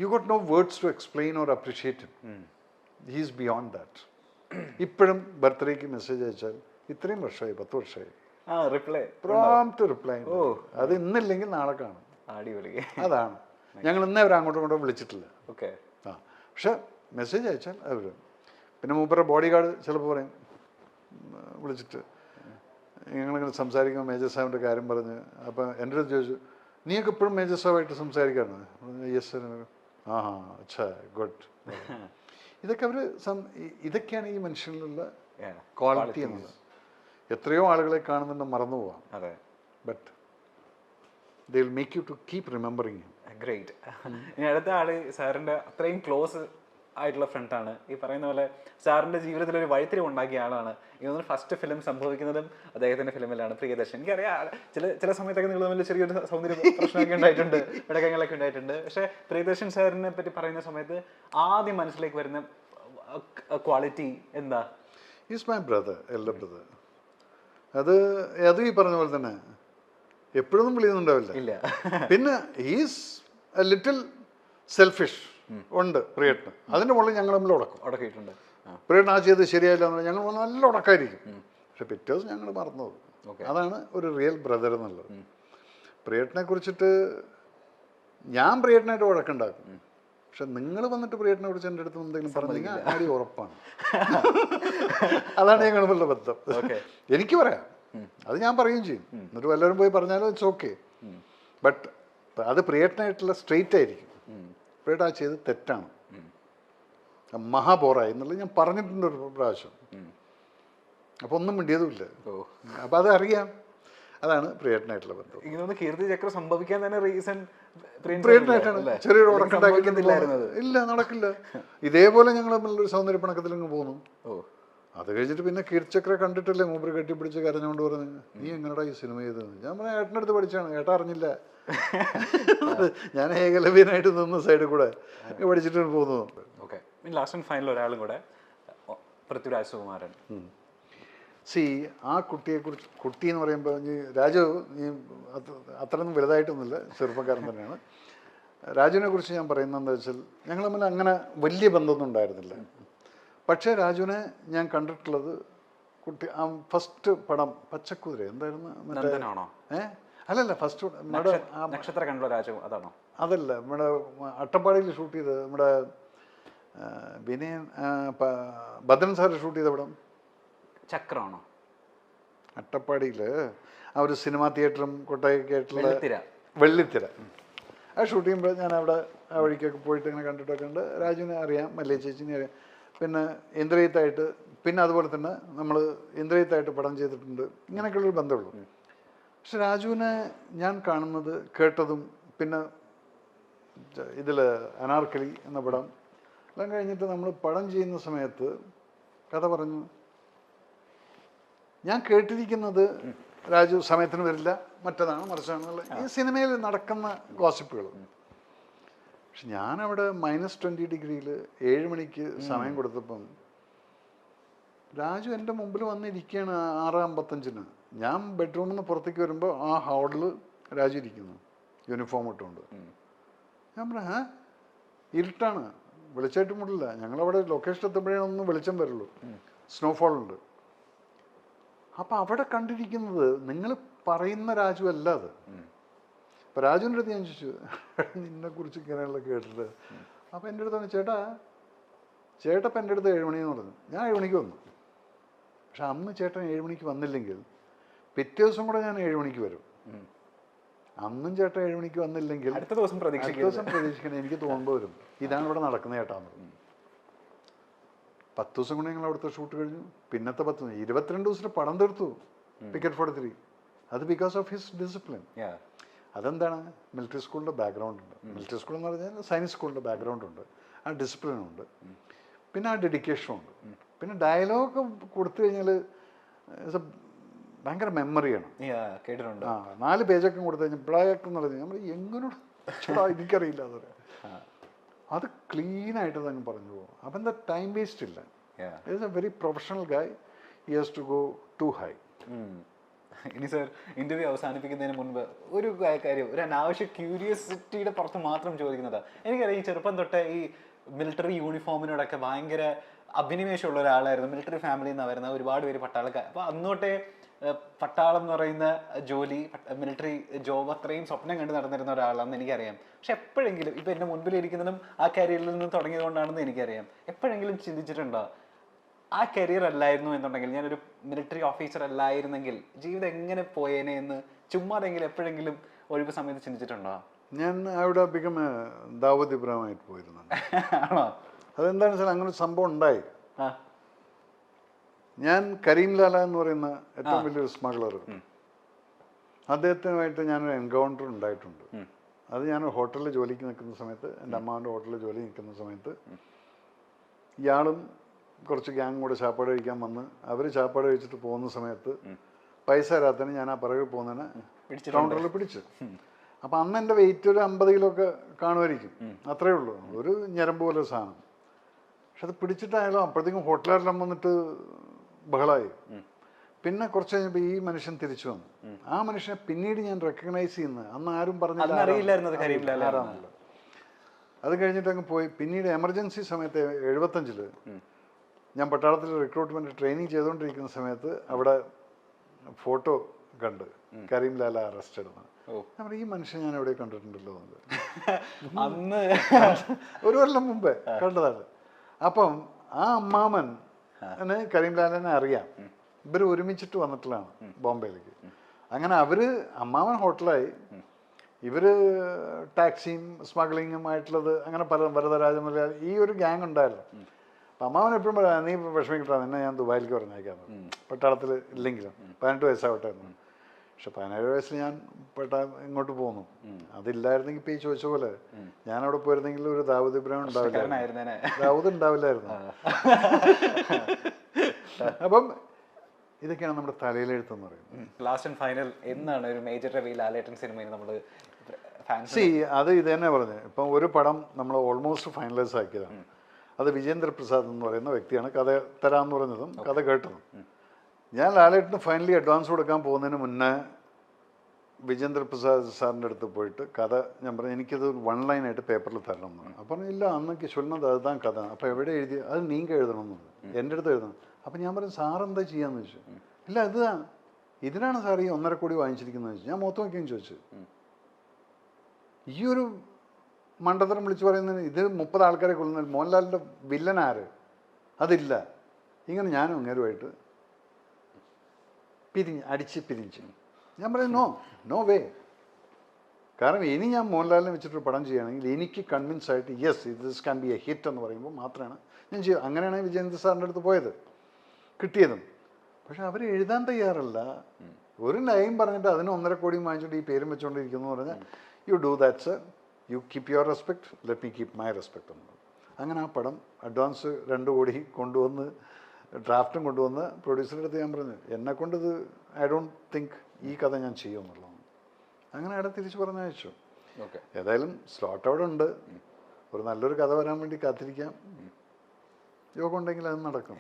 U got no words to explain or appreciate him. He is beyond that. ഇപ്പോഴും ബർത്ത്ഡേക്ക് message അയച്ചാൽ ഇത്രയും വർഷമായി, 10 വർഷമായി, റിപ്ലൈ പ്രോംപ്റ്റ് റിപ്ലൈ. അത് ഇന്നില്ലെങ്കിൽ നാളെ കാണും. അടിപൊളി. അതാണ് ഞങ്ങൾ ഇന്നേ അവർ അങ്ങോട്ടും ഇങ്ങോട്ടും വിളിച്ചിട്ടില്ല. ഓക്കെ. പക്ഷെ മെസ്സേജ് അയച്ചാൽ അവർ. പിന്നെ മൂപ്പരുടെ ബോഡി ഗാർഡ് ചിലപ്പോൾ പറയും, വിളിച്ചിട്ട് ഞങ്ങളിങ്ങനെ സംസാരിക്കുമ്പോൾ മേജർ സാഹിബിൻ്റെ കാര്യം പറഞ്ഞ്, അപ്പം എൻ്റെ അടുത്ത് ചോദിച്ചു, നീയൊക്കെ ഇപ്പോഴും മേജർ സാഹിബായിട്ട് സംസാരിക്കാറുണ്ട്? Yes sir. ആ അച്ഛാ ഗുഡ്. ഇതൊക്കെ അവർ ഇതൊക്കെയാണ് ഈ മനുഷ്യനിലുള്ള ക്വാളിറ്റി എന്നുള്ളത്. എത്രയോ ആളുകളെ കാണുന്നുണ്ട്, മറന്നു പോവാം. അതെ. But they will make you to keep remembering him. Great. ഇനി അടുത്ത ആള് സാറിൻ്റെ അത്രയും ക്ലോസ് ആയിട്ടുള്ള ഫ്രണ്ടാണ്. ഈ പറയുന്ന പോലെ സാറിൻ്റെ ജീവിതത്തിൽ ഒരു വഴിത്തിരിവ് ഉണ്ടാക്കിയ ആളാണ്. ഇതൊന്നും ഫസ്റ്റ് ഫിലിം സംഭവിക്കുന്നതും അദ്ദേഹത്തിൻ്റെ ഫിലിമിലാണ്, പ്രിയദർശൻ. എനിക്കറിയാം ചില സമയത്തൊക്കെ നിങ്ങൾ തമ്മിൽ ചെറിയൊരു സൗന്ദര്യ പ്രശ്നമൊക്കെ ഉണ്ടായിട്ടുണ്ട്, ഇടകങ്ങളൊക്കെ ഉണ്ടായിട്ടുണ്ട്. പക്ഷേ പ്രിയദർശൻ സാറിനെ പറ്റി പറയുന്ന സമയത്ത് ആദ്യം മനസ്സിലേക്ക് വരുന്ന ക്വാളിറ്റി എന്താ? Is my brother, elder brother. അത് ഈ പറഞ്ഞ പോലെ തന്നെ എപ്പോഴൊന്നും വിളിയൊന്നുണ്ടാവില്ല. ഇല്ല. പിന്നെ ഈസ് എ ലിറ്റിൽ സെൽഫിഷ് ഉണ്ട് പ്രിയേട്ടന്. അതിൻ്റെ മുകളിൽ ഞങ്ങൾ തമ്മിൽ ഉടക്കിയിട്ടുണ്ട്. പ്രിയേട്ടൻ ആ ചെയ്ത് ശരിയായില്ല എന്ന് ഞങ്ങൾ നല്ല ഉടക്കായിരിക്കും. പക്ഷെ പിറ്റേ ദിവസം ഞങ്ങൾ മറന്നു പോകും. അതാണ് ഒരു റിയൽ ബ്രദർ എന്നുള്ളത്. പ്രിയേട്ടനെ കുറിച്ചിട്ട് ഞാൻ പ്രിയേട്ടനായിട്ട് വഴക്കുണ്ടാക്കും. പക്ഷെ നിങ്ങൾ വന്നിട്ട് പ്രിയേട്ടനെ കുറിച്ച് എൻ്റെ അടുത്ത് എന്തെങ്കിലും പറഞ്ഞു അടി ഉറപ്പാണ്. അതാണ് ഞങ്ങളുള്ള ബന്ധം. എനിക്ക് പറയാം, അത് ഞാൻ പറയുകയും ചെയ്യും. എന്നിട്ട് വല്ലവരും പോയി പറഞ്ഞാലും ഇറ്റ്സ് ഓക്കെ. ബട്ട് അത് പ്രിയേട്ടനായിട്ടുള്ള സ്ട്രെയിറ്റ് ആയിരിക്കും. പ്രിയേട്ട ആ ചെയ്ത് തെറ്റാണ്, മഹാബോറായി എന്നുള്ളത് ഞാൻ പറഞ്ഞിട്ടുണ്ട് ഒരു പ്രാവശ്യം. അപ്പോൾ ഒന്നും മിണ്ടിയതുമില്ല. അപ്പം അത് അറിയാം. അതാണ് പ്രിയേട്ടനായിട്ടുള്ള ബന്ധം. ഇതൊന്ന് കീർത്തി ചക്രം സംഭവിക്കാൻ തന്നെ റീസൺ പ്രിയേട്ടനായിട്ടാണ്. ചെറിയൊരു ഉടക്കുണ്ടാക്കുന്നത് ഇല്ല, നടക്കില്ല. ഇതേപോലെ ഞങ്ങൾ തമ്മിലൊരു സൗന്ദര്യപ്പണക്കത്തിൽ അങ്ങ് പോകുന്നു. അത് കഴിഞ്ഞിട്ട് പിന്നെ കീർത്തിചക്ര കണ്ടിട്ടല്ലേ മൂപ്പര് കെട്ടിപ്പിടിച്ച് കരഞ്ഞുകൊണ്ട് പറഞ്ഞു, നീ എങ്ങനെടാ ഈ സിനിമ ചെയ്തത്? ഞാൻ പറഞ്ഞ ഏട്ടൻ്റെ അടുത്ത് പഠിച്ചാണ്, ഏട്ടാ അറിഞ്ഞില്ല. ഞാൻ ഏകലവ്യനായിട്ട് നിന്ന് സൈഡിൽ കൂടെ പഠിച്ചിട്ട് പോകുന്നു. ഓക്കെ. ലാസ്റ്റ് ആൻഡ് ഫൈനൽ ഒരാളും കൂടെ, പൃഥ്വിരാജ് സുകുമാരൻ. ആ കുട്ടിയെക്കുറിച്ച്, കുട്ടി എന്ന് പറയുമ്പോൾ രാജു അത്രയൊന്നും വലുതായിട്ടൊന്നുമില്ല, ചെറുപ്പക്കാരൻ തന്നെയാണ്. രാജുവിനെ കുറിച്ച് ഞാൻ പറയുന്നത് എന്താ വെച്ചാൽ, ഞങ്ങൾ തമ്മിൽ അങ്ങനെ വലിയ ബന്ധമൊന്നും ഉണ്ടായിരുന്നില്ല. പക്ഷേ രാജുവിനെ ഞാൻ കണ്ടിട്ടുള്ളത് ഫസ്റ്റ് പടം പച്ചക്കുതിര എന്തായിരുന്നു, അല്ലല്ല ഫസ്റ്റ് നക്ഷത്ര കണ്ടോ രാജു, അതാണോ? അതല്ല, നമ്മുടെ അട്ടപ്പാടിയിൽ ഷൂട്ട് ചെയ്ത്, നമ്മുടെ വിനയൻ ഭദ്രൻ സാറ് ഷൂട്ട് ചെയ്ത പടം ചക്രമാണോ? അട്ടപ്പാടിയിൽ ആ ഒരു സിനിമാ തിയേറ്ററും കൊട്ടായൊക്കെ ആയിട്ടുള്ള വെള്ളിത്തിര. ആ ഷൂട്ട് ചെയ്യുമ്പോൾ ഞാൻ അവിടെ ആ വഴിക്കൊക്കെ പോയിട്ട് ഇങ്ങനെ കണ്ടിട്ടൊക്കെ ഉണ്ട്. രാജുവിനെ അറിയാം, മല്ലിക ചേച്ചിനെ അറിയാം. പിന്നെ ഇന്ദ്രജിത്തായിട്ട്, പിന്നെ അതുപോലെ തന്നെ നമ്മൾ ഇന്ദ്രജിത്തായിട്ട് പടം ചെയ്തിട്ടുണ്ട്. ഇങ്ങനെയൊക്കെയുള്ളൊരു ബന്ധമുള്ളൂ. പക്ഷെ രാജുവിനെ ഞാൻ കാണുന്നത്, കേട്ടതും, പിന്നെ ഇതിൽ അനാർക്കലി എന്ന പടം എല്ലാം കഴിഞ്ഞിട്ട് നമ്മൾ പടം ചെയ്യുന്ന സമയത്ത് കഥ പറഞ്ഞു. ഞാൻ കേട്ടിരിക്കുന്നത് രാജു സമയത്തിന് വരില്ല, മറ്റതാണ് മറിച്ചാണെന്നുള്ള ഈ സിനിമയിൽ നടക്കുന്ന ഗോസിപ്പുകൾ. പക്ഷെ ഞാനവിടെ -20 ഡിഗ്രിയിൽ 7 മണിക്ക് സമയം കൊടുത്തപ്പം രാജു എൻ്റെ മുമ്പിൽ വന്നിരിക്കുകയാണ് 6:55. ഞാൻ ബെഡ്റൂമിൽ നിന്ന് പുറത്തേക്ക് വരുമ്പോൾ ആ ഹാളിൽ രാജു ഇരിക്കുന്നു, യൂണിഫോം ഇട്ടുകൊണ്ട്. ഞാൻ പറഞ്ഞു, ഇരുട്ടാണ്, വെളിച്ചമായിട്ട് മുടില്ല. ഞങ്ങളവിടെ ലൊക്കേഷൻ എത്തുമ്പോഴേ ഒന്ന് വെളിച്ചം വരുള്ളൂ, സ്നോഫോൾ ഉണ്ട്. അപ്പം അവിടെ കണ്ടിരിക്കുന്നത് നിങ്ങൾ പറയുന്ന രാജു അല്ല അത്. അപ്പം രാജുവിൻ്റെ അടുത്ത് ഞാൻ ചോദിച്ചു, നിന്നെക്കുറിച്ച് ഇങ്ങനെയുള്ള കേട്ടിട്ട്. അപ്പം എൻ്റെ അടുത്താണ്, ചേട്ടപ്പം എൻ്റെ അടുത്ത് 7 മണിയെന്ന് പറഞ്ഞു. ഞാൻ 7 മണിക്ക് വന്നു. പക്ഷെ അന്ന് ചേട്ടൻ 7 മണിക്ക് വന്നില്ലെങ്കിൽ പിറ്റേ ദിവസം കൂടെ ഞാൻ 7 മണിക്ക് വരും. അന്നും ചേട്ടൻ 7 മണിക്ക് വന്നില്ലെങ്കിൽ അടുത്ത ദിവസം പ്രതീക്ഷിക്കണം, എനിക്ക് തോന്നുമ്പോൾ വരും. ഇതാണ് ഇവിടെ നടക്കുന്നത് ചേട്ടാന്ന് പറഞ്ഞു. 10 ദിവസം കൊണ്ട് ഞങ്ങൾ അവിടുത്തെ ഷൂട്ട് കഴിഞ്ഞു. പിന്നത്തെ 22 ദിവസത്തെ പടം തീർത്തു ടിക്കറ്റ് 43. അത് ബിക്കോസ് ഓഫ് ഹിസ് ഡിസിപ്ലിൻ. അതെന്താണ്, മിലിറ്ററി സ്കൂളിൻ്റെ ബാക്ക്ഗ്രൗണ്ട് ഉണ്ട്. മിലിറ്ററി സ്കൂൾ എന്ന് പറഞ്ഞാൽ സയൻസ് സ്കൂളിൻ്റെ ബാക്ക്ഗ്രൗണ്ട് ഉണ്ട്. ആ ഡിസിപ്ലിനുണ്ട്, പിന്നെ ആ ഡെഡിക്കേഷനും ഉണ്ട്. പിന്നെ ഡയലോഗ് കൊടുത്തു കഴിഞ്ഞാൽ ഭയങ്കര മെമ്മറിയാണ്. കേട്ടിട്ടുണ്ട്. 4 പേജൊക്കെ കൊടുത്തു കഴിഞ്ഞാൽ ബ്ലാക്ക് എന്ന് പറഞ്ഞാൽ നമ്മൾ എങ്ങനോട് എനിക്കറിയില്ല അത് പറയാം. അത് ക്ലീനായിട്ട് അങ്ങ് പറഞ്ഞു പോകും. അപ്പം എന്താ, ടൈം വേസ്റ്റ് ഇല്ല. Is a very professional guy. He has to go to high. ഇനി സർ ഇന്റർവ്യൂ അവസാനിപ്പിക്കുന്നതിന് മുൻപ് ഒരു കാര്യം, ഒരു അനാവശ്യ ക്യൂരിയോസിറ്റിയുടെ പുറത്ത് മാത്രം ചോദിക്കുന്നതാ. എനിക്കറിയാം ഈ ചെറുപ്പം തൊട്ടേ ഈ മിലിറ്ററി യൂണിഫോമിനോടൊക്കെ ഭയങ്കര അഭിനിവേശമുള്ള ഒരാളായിരുന്നു. മിലിറ്ററി ഫാമിലിയിൽ നിന്ന് വരുന്ന ഒരുപാട് പേര് പട്ടാളക്കാർ. അപ്പോൾ അന്നോട്ടേ പട്ടാളം എന്ന് പറയുന്ന ജോലി, മിലിറ്ററി ജോബ് അത്രയും സ്വപ്നം കണ്ട് നടന്നിരുന്ന ഒരാളാണെന്ന് എനിക്കറിയാം. പക്ഷെ എപ്പോഴെങ്കിലും ഇപ്പം എൻ്റെ മുൻപിലിരിക്കുന്നതും ആ കരിയറിൽ നിന്ന് തുടങ്ങിയതുകൊണ്ടാണെന്ന് എനിക്കറിയാം, എപ്പോഴെങ്കിലും ചിന്തിച്ചിട്ടുണ്ടോ ആ കരിയർ അല്ലായിരുന്നു എന്നുണ്ടെങ്കിൽ, ഞാനൊരു മിലിറ്ററി ഓഫീസർ അല്ലായിരുന്നെങ്കിൽ ജീവിതം എങ്ങനെ പോയേനെ എന്ന് ചുമ്മാതെങ്കിലും എപ്പോഴെങ്കിലും ഒഴിവ് സമയത്ത് ചിന്തിച്ചിട്ടുണ്ടോ? ഞാൻ അവിടെ ബിക്കം ദാവൂദ് ഇബ്രാഹിമായിട്ട് പോയിരുന്നുണ്ട്. ആണോ? അതെന്താണെന്ന് വെച്ചാൽ അങ്ങനെ ഒരു സംഭവം ഉണ്ടായി. ഞാൻ കരീം ലാല എന്ന് പറയുന്ന ഏറ്റവും വലിയൊരു സ്മഗ്ലർ, അദ്ദേഹത്തിനുമായിട്ട് ഞാനൊരു എൻകൗണ്ടർ ഉണ്ടായിട്ടുണ്ട്. അത് ഞാൻ ഹോട്ടലിൽ ജോലിക്ക് നിൽക്കുന്ന സമയത്ത്, എൻ്റെ അമ്മാവൻ്റെ ഹോട്ടലിൽ ജോലി നിൽക്കുന്ന സമയത്ത് ഇയാളും കുറച്ച് ഗ്യാങ് കൂടെ ചാപ്പാട് കഴിക്കാൻ വന്ന് അവർ ചാപ്പാട് കഴിച്ചിട്ട് പോകുന്ന സമയത്ത് പൈസ തരാത്തതിന് ഞാൻ ആ പിറകെ പോകുന്നതിന് കൗണ്ടറിൽ പിടിച്ചു. അപ്പം അന്ന് എൻ്റെ വെയിറ്റ് ഒരു 50 കിലോ ഒക്കെ കാണുമായിരിക്കും, അത്രയേ ഉള്ളൂ, ഒരു ഞരമ്പ് പോലെ സാധനം. പക്ഷെ അത് പിടിച്ചിട്ടായാലും അപ്പോഴത്തേക്കും ഹോട്ടലുകാരെല്ലാം വന്നിട്ട് ബഹളമായി. പിന്നെ കുറച്ച് കഴിഞ്ഞപ്പോൾ ഈ മനുഷ്യൻ തിരിച്ചു വന്നു. ആ മനുഷ്യനെ പിന്നീട് ഞാൻ റെക്കഗ്നൈസ് ചെയ്യുന്നത് അന്ന് ആരും പറഞ്ഞില്ല. അത് കഴിഞ്ഞിട്ട് അങ്ങ് പോയി. പിന്നീട് എമർജൻസി സമയത്ത് 75 ഞാൻ പട്ടാളത്തിൽ റിക്രൂട്ട്മെന്റ് ട്രെയിനിങ് ചെയ്തുകൊണ്ടിരിക്കുന്ന സമയത്ത് അവിടെ ഫോട്ടോ കണ്ട് കരീം ലാല അറസ്റ്റഡ് എന്ന്. നമ്മൾ ഈ മനുഷ്യൻ ഞാൻ എവിടെ കണ്ടിട്ടുണ്ടല്ലോ അന്ന് ഒരു കൊല്ലം മുമ്പേ കണ്ടതാണ്. അപ്പം ആ അമ്മാമൻ കരീം ലാലനെ അറിയാം. ഇവർ ഒരുമിച്ചിട്ട് വന്നിട്ടുള്ളതാണ് ബോംബെയിലേക്ക്. അങ്ങനെ അമ്മാവൻ ഹോട്ടലായി, ഇവര് ടാക്സിയും സ്മഗ്ലിങ്ങും ആയിട്ടുള്ളത്, അങ്ങനെ പല വരദരാജമല ഈ ഒരു ഗ്യാങ് ഉണ്ടായിരുന്നു. അപ്പം അമ്മാവൻ എപ്പോഴും പറയാം, നീ വിഷമിക്കിട്ടാ, നിന്നെ ഞാൻ ദുബായിലേക്ക് പറഞ്ഞേക്കാന്ന്, പട്ടാളത്തിൽ ഇല്ലെങ്കിലും 18 വയസ്സാവട്ടെ എന്ന്. പക്ഷെ 17 വയസ്സിൽ ഞാൻ ഇങ്ങോട്ട് പോന്നു. അതില്ലായിരുന്നെങ്കിൽ ഇപ്പം ഈ ചോദിച്ച പോലെ ഞാൻ അവിടെ പോയിരുന്നെങ്കിൽ ഒരു ദാവൂദ് ഇബ്രാഹിം ഉണ്ടാവില്ല, ദാവൂദ് ഉണ്ടാവില്ലായിരുന്നു. അപ്പം ഇതൊക്കെയാണ് നമ്മുടെ തലയിലെഴുത്തെന്ന് പറയുന്നത്. ലാസ്റ്റ് ആൻഡ് ഫൈനൽ എന്നാണ് ഒരു മേജർ റിവീൽ ലാലേട്ടൻ സിനിമയിൽ നമ്മൾ അത് ഇത് തന്നെ പറഞ്ഞു. ഇപ്പം ഒരു പടം നമ്മൾ ഓൾമോസ്റ്റ് ഫൈനലൈസ് ആക്കിയതാണ്. അത് വിജേന്ദ്ര പ്രസാദ് എന്ന് പറയുന്ന വ്യക്തിയാണ് കഥ തരാമെന്ന് പറഞ്ഞതും കഥ കേട്ടതും. ഞാൻ ലാലേട്ടന് ഫൈനലി അഡ്വാൻസ് കൊടുക്കാൻ പോകുന്നതിന് മുന്നേ വിജേന്ദ്ര പ്രസാദ് സാറിൻ്റെ അടുത്ത് പോയിട്ട് കഥ ഞാൻ പറഞ്ഞു, എനിക്കത് 1 ലൈനായിട്ട് പേപ്പറിൽ തരണം എന്ന് പറഞ്ഞു. അപ്പം ഇല്ല, അന്നൊക്കെ ചൊല്ലുന്നത് അതുതാൻ കഥ, അപ്പോൾ എവിടെ എഴുതി, അത് നീങ്ക എഴുതണം എന്ന് പറഞ്ഞു, എൻ്റെ അടുത്ത് എഴുതണം. അപ്പം ഞാൻ പറഞ്ഞു, സാറെന്താ ചെയ്യാന്ന് ചോദിച്ചു. ഇല്ല, ഇതിനാണ് സാർ ഈ 1.5 കോടി വാങ്ങിച്ചിരിക്കുന്നത് ചോദിച്ചു. ഞാൻ മൊത്തം വയ്ക്കുകയും ചോദിച്ചു. ഈ ഒരു മണ്ടത്തരം വിളിച്ചു പറയുന്നതിന് ഇത് 30 ആൾക്കാരെ കൊള്ളുന്ന മോഹൻലാലിൻ്റെ വില്ലൻ ആര്, അതില്ല. ഇങ്ങനെ ഞാനും അങ്ങേരുമായിട്ട് അടിച്ച് പിരിഞ്ഞു. ഞാൻ പറയും നോ വേ. കാരണം ഇനി ഞാൻ മോഹൻലാലിനെ വെച്ചിട്ടൊരു പടം ചെയ്യുകയാണെങ്കിൽ എനിക്ക് കൺവിൻസ് ആയിട്ട് yes this can be A hit എന്ന് പറയുമ്പോൾ മാത്രമാണ് ഞാൻ ചെയ്യുക. അങ്ങനെയാണ് വിജയേന്ദ്ര സാറിൻ്റെ അടുത്ത് പോയത്, കിട്ടിയതും. പക്ഷെ അവർ എഴുതാൻ തയ്യാറല്ല. ഒരു ലൈൻ പറഞ്ഞിട്ട് അതിന് 1.5 കോടി വാങ്ങിച്ചിട്ട് ഈ പേരും വെച്ചുകൊണ്ടിരിക്കുന്നു എന്ന് പറഞ്ഞാൽ you do that sir, you keep your respect, let me keep my respect എന്ന്. അങ്ങനെ ആ പടം അഡ്വാൻസ് 2 കോടി കൊണ്ടുവന്ന് ഡ്രാഫ്റ്റും കൊണ്ടുവന്ന് പ്രൊഡ്യൂസറുടെ അടുത്ത് ഞാൻ പറഞ്ഞു, എന്നെക്കൊണ്ടിത് ഐ ഡോണ്ട് തിങ്ക് ഈ കഥ ഞാൻ ചെയ്യുമെന്നുള്ളതാണ്. അങ്ങനെ അവിടെ തിരിച്ച് പറഞ്ഞയച്ചു. ഏതായാലും സ്ലോട്ട് അവിടെ ഉണ്ട്. ഒരു നല്ലൊരു കഥ വരാൻ വേണ്ടി കാത്തിരിക്കാം. യോഗം ഉണ്ടെങ്കിൽ അത് നടക്കും.